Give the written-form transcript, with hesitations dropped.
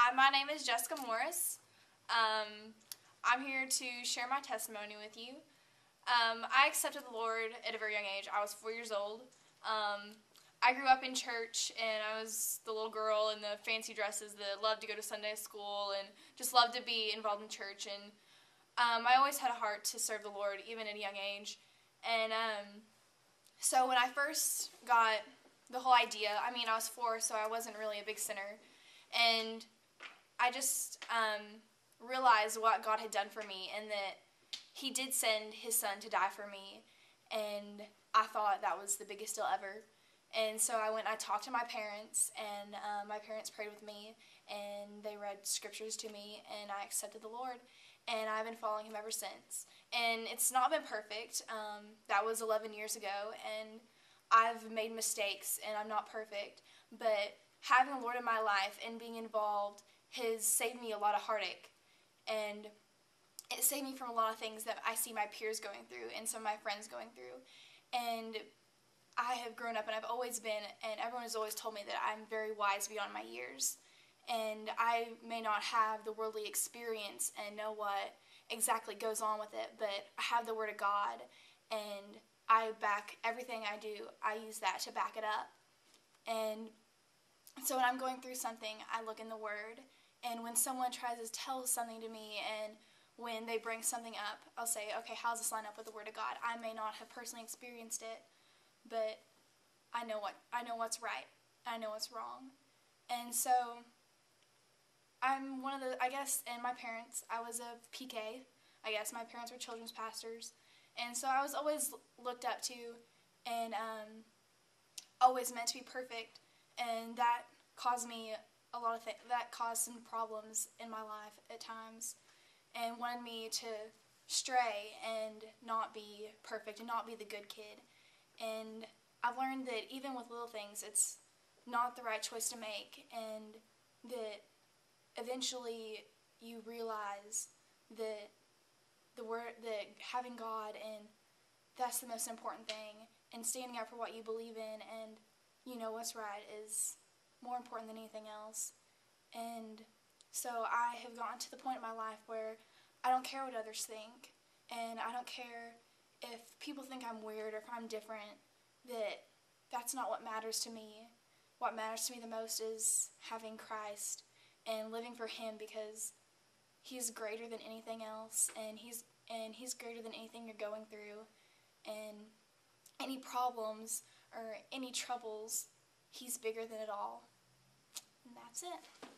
Hi, my name is Jessica Morris. I'm here to share my testimony with you. I accepted the Lord at a very young age. I was 4 years old. I grew up in church, and I was the little girl in the fancy dresses that loved to go to Sunday school and just loved to be involved in church. And I always had a heart to serve the Lord, even at a young age. And so when I first got the whole idea, I was 4, so I wasn't really a big sinner. And I just realized what God had done for me, and that He did send His Son to die for me. And I thought that was the biggest deal ever. And so I went and I talked to my parents, and my parents prayed with me, and they read scriptures to me, and I accepted the Lord. And I've been following Him ever since. And it's not been perfect. That was 11 years ago, and I've made mistakes, and I'm not perfect. But having the Lord in my life and being involved has saved me a lot of heartache. And it saved me from a lot of things that I see my peers going through and some of my friends going through. And I have grown up, and I've always been, and everyone has always told me that I'm very wise beyond my years. And I may not have the worldly experience and know what exactly goes on with it, but I have the Word of God, and I back everything I do. I use that to back it up. And so when I'm going through something, I look in the Word, and when someone tries to tell something to me, and when they bring something up, I'll say, okay, how does this line up with the Word of God? I may not have personally experienced it, but I know what's right. I know what's wrong. And so I'm one of the, and my parents, I was a PK. My parents were children's pastors. And so I was always looked up to, and always meant to be perfect. And that caused me a lot of things. That caused some problems in my life at times, and wanted me to stray and not be perfect and not be the good kid. And I've learned that even with little things, it's not the right choice to make, and that eventually you realize that that having God, and that's the most important thing, and standing up for what you believe in, and you know what's right, is more important than anything else. And so I have gotten to the point in my life where I don't care what others think, and I don't care if people think I'm weird or if I'm different. That's not what matters to me. What matters to me the most is having Christ and living for Him, because He's greater than anything else, and He's greater than anything you're going through, and any problems or any troubles. He's bigger than it all. And that's it.